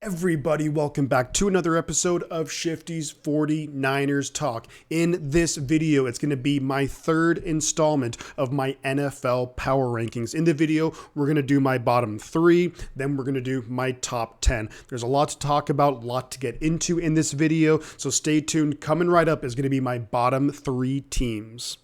Everybody, welcome back to another episode of Shifty's 49ers Talk. In this video, it's going to be my third installment of my NFL power rankings. In the video, we're going to do my bottom three, then we're going to do my top 10. There's a lot to talk about, a lot to get into in this video, so stay tuned. Coming right up is going to be my bottom three teams.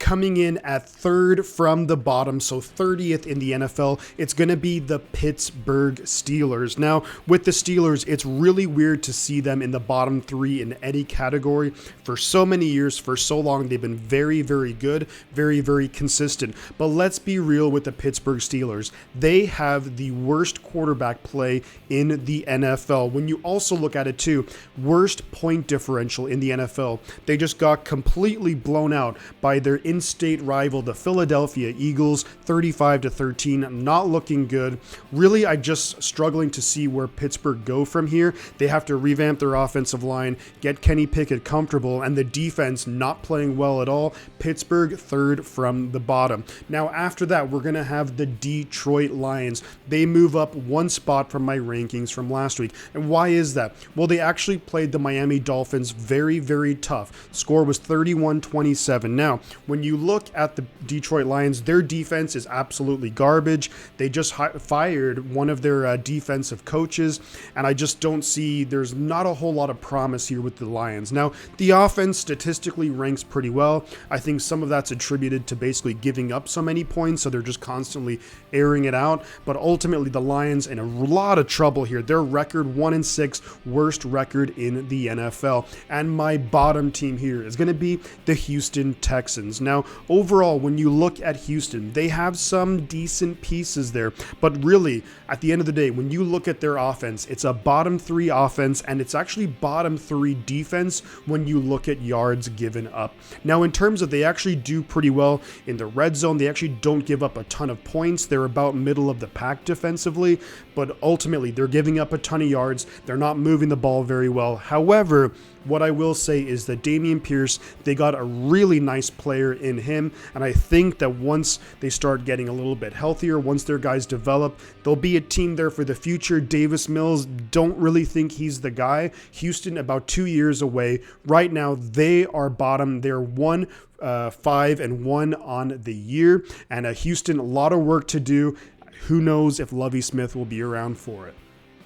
Coming in at third from the bottom, so 30th in the NFL, it's going to be the Pittsburgh Steelers. Now, with the Steelers, it's really weird to see them in the bottom three in any category. For so many years, for so long, they've been very, very good, very, very consistent. But let's be real with the Pittsburgh Steelers. They have the worst quarterback play in the NFL. When you also look at it too, worst point differential in the NFL. They just got completely blown out by their in-state rival, the Philadelphia Eagles, 35-13, not looking good. Really, I'm just struggling to see where Pittsburgh go from here. They have to revamp their offensive line, get Kenny Pickett comfortable, and the defense not playing well at all. Pittsburgh third from the bottom. Now, after that, we're going to have the Detroit Lions. They move up one spot from my rankings from last week. And why is that? Well, they actually played the Miami Dolphins very, very tough. Score was 31-27. Now, when you look at the Detroit Lions, their defense is absolutely garbage. They just fired one of their defensive coaches, and I just don't see, there's not a whole lot of promise here with the Lions. Now, the offense statistically ranks pretty well. I think some of that's attributed to basically giving up so many points, so they're just constantly airing it out. But ultimately, the Lions in a lot of trouble here. Their record 1-6, worst record in the NFL. And my bottom team here is going to be the Houston Texans. Now, overall, when you look at Houston, they have some decent pieces there, but really, at the end of the day, when you look at their offense, it's a bottom three offense, and it's actually bottom three defense when you look at yards given up. Now, in terms of, they actually do pretty well in the red zone. They actually don't give up a ton of points. They're about middle of the pack defensively, but ultimately, they're giving up a ton of yards. They're not moving the ball very well. However, what I will say is that Dameon Pierce, they got a really nice player in him, and I think that once they start getting a little bit healthier, once their guys develop, there'll be a team there for the future. Davis Mills, don't really think he's the guy. Houston, about 2 years away. Right now, they are bottom. They're 5-1 on the year, and Houston, a lot of work to do. Who knows if Lovie Smith will be around for it.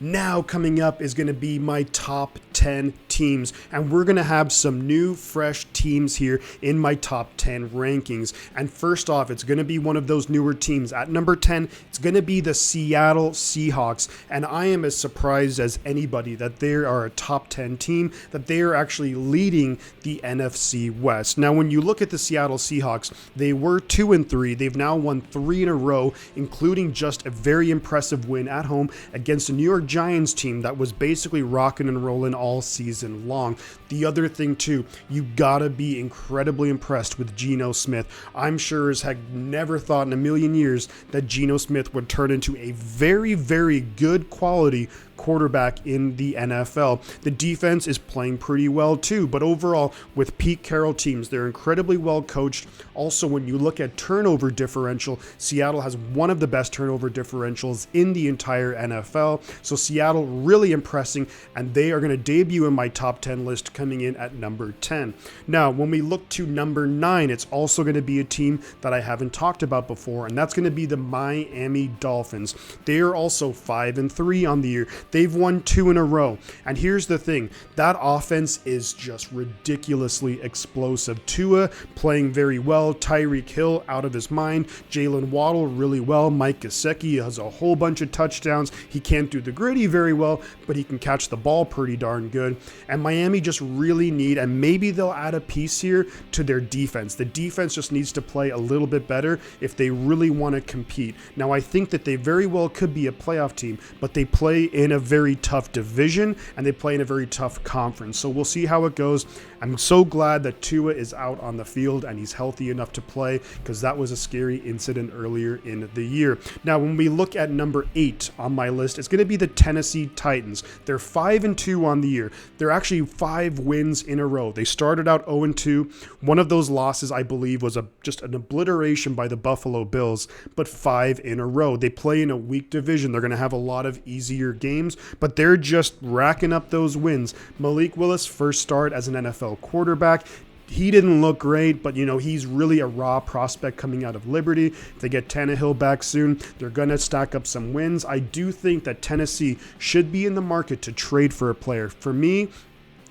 Now coming up is going to be my top 10 teams, and we're going to have some new fresh teams here in my top 10 rankings. And first off, it's going to be one of those newer teams. At number 10, it's going to be the Seattle Seahawks, and I am as surprised as anybody that they are a top 10 team, that they are actually leading the NFC West. Now, when you look at the Seattle Seahawks, they were 2-3. They've now won 3 in a row, including just a very impressive win at home against the New York Giants team that was basically rocking and rolling all season long. The other thing too, you gotta be incredibly impressed with Geno Smith. I'm sure as heck never thought in a million years that Geno Smith would turn into a very, very good quality quarterback in the NFL. The defense is playing pretty well too, but overall with Pete Carroll teams, they're incredibly well coached. Also, when you look at turnover differential, Seattle has one of the best turnover differentials in the entire NFL. So Seattle really impressing, and they are going to debut in my top 10 list coming in at number 10. Now, when we look to number 9, it's also going to be a team that I haven't talked about before, and that's going to be the Miami Dolphins. They are also 5-3 on the year. They've won 2 in a row. And here's the thing, that offense is just ridiculously explosive. Tua playing very well. Tyreek Hill out of his mind. Jalen Waddle really well. Mike Gesicki has a whole bunch of touchdowns. He can't do the gritty very well, but he can catch the ball pretty darn good. And Miami just really need, and maybe they'll add a piece here to their defense. The defense just needs to play a little bit better if they really want to compete. Now, I think that they very well could be a playoff team, but they play in a very tough division, and they play in a very tough conference. So we'll see how it goes. I'm so glad that Tua is out on the field and he's healthy enough to play, because that was a scary incident earlier in the year. Now, when we look at number 8 on my list, it's going to be the Tennessee Titans. They're 5-2 on the year. They're actually 5-1 wins in a row. They started out 0-2. One of those losses, I believe, was just an obliteration by the Buffalo Bills, but 5 in a row. They play in a weak division. They're going to have a lot of easier games, but they're just racking up those wins. Malik Willis, first start as an NFL quarterback. He didn't look great, but, he's really a raw prospect coming out of Liberty. If they get Tannehill back soon, they're going to stack up some wins. I do think that Tennessee should be in the market to trade for a player. For me,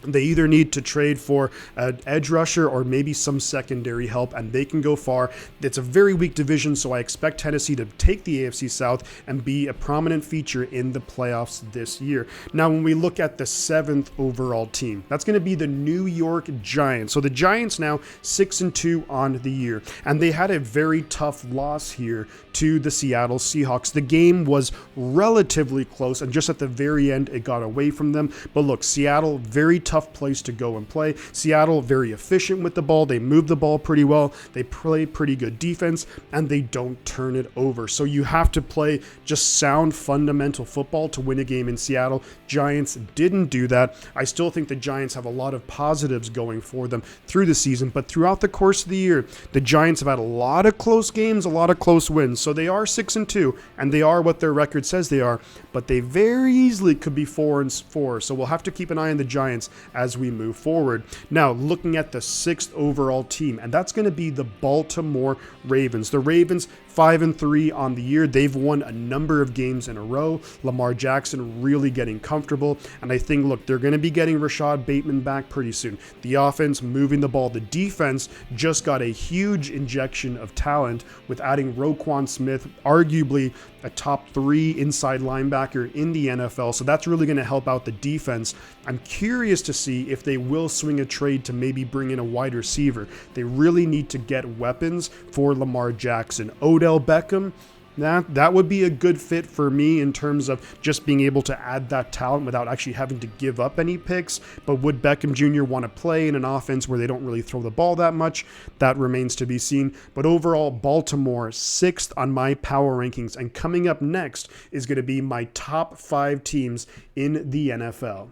they either need to trade for an edge rusher or maybe some secondary help, and they can go far. It's a very weak division, so I expect Tennessee to take the AFC South and be a prominent feature in the playoffs this year. Now, when we look at the 7th overall team, that's going to be the New York Giants. So the Giants now 6-2 on the year, and they had a very tough loss here to the Seattle Seahawks. The game was relatively close, and just at the very end, it got away from them. But look, Seattle, very tough place to go and play. Seattle, very efficient with the ball. They move the ball pretty well. They play pretty good defense, and they don't turn it over. So you have to play just sound fundamental football to win a game in Seattle. Giants didn't do that. I still think the Giants have a lot of positives going for them through the season, but throughout the course of the year, the Giants have had a lot of close games, a lot of close wins. So they are 6-2, and they are what their record says they are, but they very easily could be 4-4. So we'll have to keep an eye on the Giants as we move forward. Now, looking at the 6th overall team, and that's going to be the Baltimore Ravens. The Ravens, 5-3 on the year. They've won a number of games in a row. Lamar Jackson really getting comfortable, and I think, look, they're going to be getting Rashad Bateman back pretty soon. The offense moving the ball. The defense just got a huge injection of talent with adding Roquan Smith, arguably a top 3 inside linebacker in the NFL. So that's really going to help out the defense. I'm curious to see if they will swing a trade to maybe bring in a wide receiver. They really need to get weapons for Lamar Jackson. Odell Beckham, that would be a good fit for me in terms of just being able to add that talent without actually having to give up any picks. But would Beckham Jr. want to play in an offense where they don't really throw the ball that much? That remains to be seen. But overall, Baltimore 6th on my power rankings. And coming up next is going to be my top 5 teams in the NFL.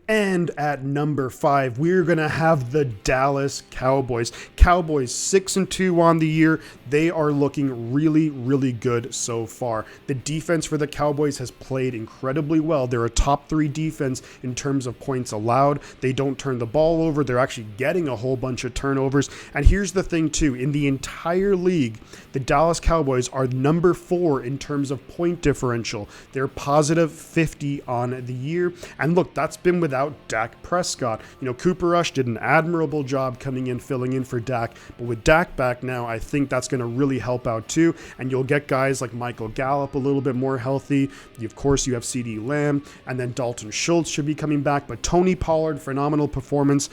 And at number 5, we're going to have the Dallas Cowboys. Cowboys 6-2 on the year. They are looking really, really good so far. The defense for the Cowboys has played incredibly well. They're a top 3 defense in terms of points allowed. They don't turn the ball over. They're actually getting a whole bunch of turnovers. And here's the thing too, in the entire league, the Dallas Cowboys are number 4 in terms of point differential. They're positive 50 on the year. And look, that's been without Dak Prescott. Cooper Rush did an admirable job coming in, filling in for Dak, but with Dak back now, I think that's going to really help out too, and you'll get guys like Michael Gallup a little bit more healthy. Of course, you have CeeDee Lamb, and then Dalton Schultz should be coming back, but Tony Pollard, phenomenal performance,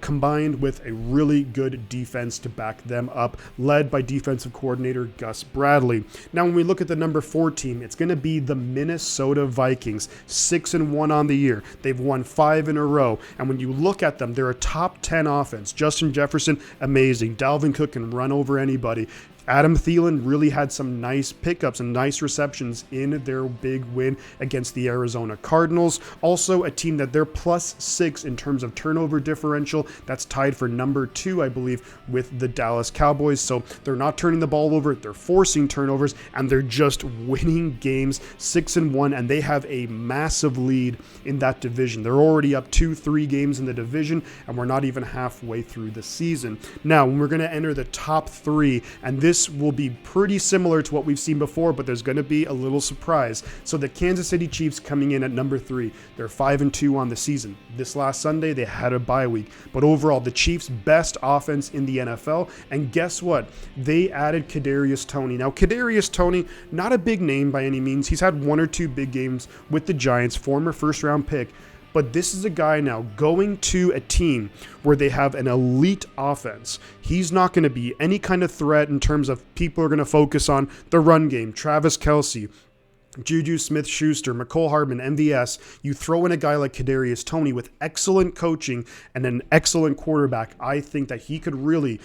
combined with a really good defense to back them up, led by defensive coordinator Gus Bradley. Now, when we look at the number 4 team, it's going to be the Minnesota Vikings, 6-1 on the year. They've won 5 in a row, and when you look at them, they're a top 10 offense. Justin Jefferson, amazing. Dalvin Cook can run over anybody. Adam Thielen really had some nice pickups and nice receptions in their big win against the Arizona Cardinals. Also, a team that they're +6 in terms of turnover differential. That's tied for number 2, I believe, with the Dallas Cowboys. So they're not turning the ball over, they're forcing turnovers, and they're just winning games 6-1, and they have a massive lead in that division. They're already up 2-3 games in the division, and we're not even halfway through the season. Now, when we're going to enter the top 3, and this will be pretty similar to what we've seen before, but there's going to be a little surprise. So the Kansas City Chiefs coming in at number 3. They're 5-2 on the season. This last Sunday, they had a bye week. But overall, the Chiefs' best offense in the NFL. And guess what? They added Kadarius Toney. Now, Kadarius Toney, not a big name by any means. He's had 1 or 2 big games with the Giants, former first-round pick. But this is a guy now going to a team where they have an elite offense. He's not going to be any kind of threat in terms of people are going to focus on the run game. Travis Kelce, Juju Smith-Schuster, McCole Hardman, MVS, you throw in a guy like Kadarius Toney with excellent coaching and an excellent quarterback. I think that he could really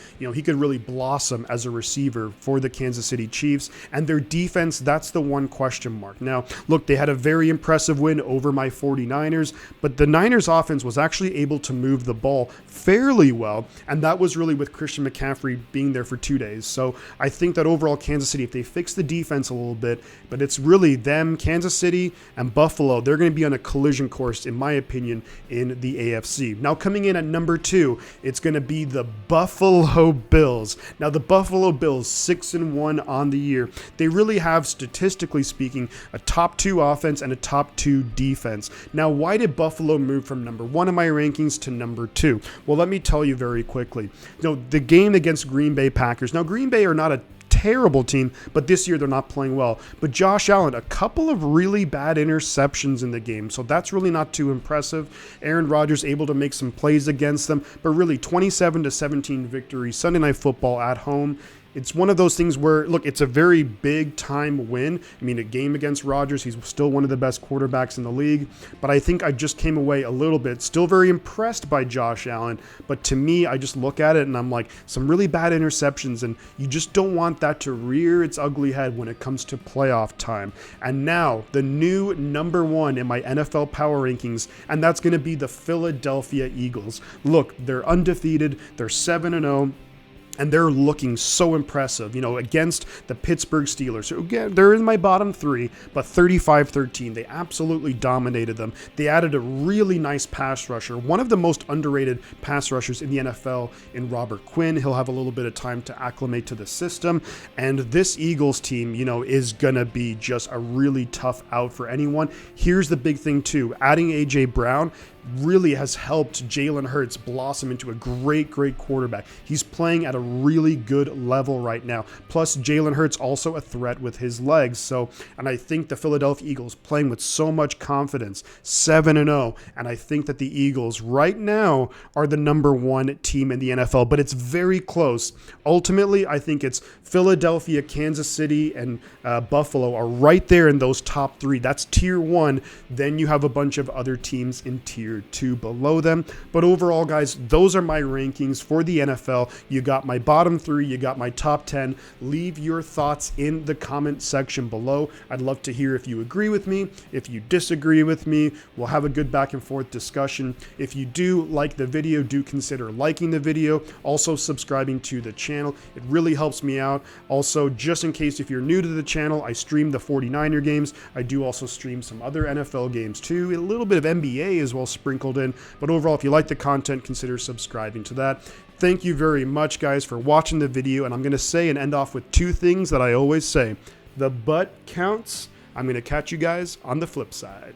blossom as a receiver for the Kansas City Chiefs. And their defense, that's the one question mark. Now, look, they had a very impressive win over my 49ers, but the Niners offense was actually able to move the ball fairly well, and that was really with Christian McCaffrey being there for 2 days. So I think that overall Kansas City, if they fix the defense a little bit, but it's really them, Kansas City, and Buffalo, they're going to be on a collision course, in my opinion, in the AFC. Now, coming in at number 2, it's going to be the Buffalo Bills. Now, the Buffalo Bills, 6-1 on the year. They really have, statistically speaking, a top 2 offense and a top 2 defense. Now, why did Buffalo move from number 1 in my rankings to number 2? Well, let me tell you very quickly. The game against Green Bay Packers. Now, Green Bay are not a terrible team, but this year they're not playing well. But Josh Allen, a couple of really bad interceptions in the game, so that's really not too impressive. Aaron Rodgers able to make some plays against them, but really 27-17 victory, Sunday Night Football at home. It's one of those things where, look, it's a very big time win. I mean, a game against Rodgers, he's still one of the best quarterbacks in the league. But I think I just came away a little bit, still very impressed by Josh Allen. But to me, I just look at it and I'm like, some really bad interceptions. And you just don't want that to rear its ugly head when it comes to playoff time. And now, the new number 1 in my NFL power rankings, and that's going to be the Philadelphia Eagles. Look, they're undefeated. They're 7-0. And they're looking so impressive, against the Pittsburgh Steelers. So again, they're in my bottom 3, but 35-13. They absolutely dominated them. They added a really nice pass rusher, one of the most underrated pass rushers in the NFL in Robert Quinn. He'll have a little bit of time to acclimate to the system. And this Eagles team, is going to be just a really tough out for anyone. Here's the big thing too. Adding A.J. Brown really has helped Jalen Hurts blossom into a great quarterback. He's playing at a really good level right now. Plus, Jalen Hurts also a threat with his legs. And I think the Philadelphia Eagles playing with so much confidence, 7-0. And I think that the Eagles right now are the number 1 team in the NFL, but it's very close. Ultimately, I think it's Philadelphia, Kansas City, and Buffalo are right there in those top 3. That's tier 1. Then you have a bunch of other teams in tier 2 below them. But overall, guys, those are my rankings for the NFL. You got my bottom 3, you got my top 10. Leave your thoughts in the comment section below. I'd love to hear if you agree with me, if you disagree with me. We'll have a good back and forth discussion. If you do like the video, do consider liking the video, also subscribing to the channel. It really helps me out. Also, just in case if you're new to the channel, I stream the 49er games. I do also stream some other NFL games too, a little bit of NBA as well sprinkled in. But overall, if you like the content, consider subscribing to that. Thank you very much, guys, for watching the video. And I'm going to say and end off with 2 things that I always say. The butt counts. I'm going to catch you guys on the flip side.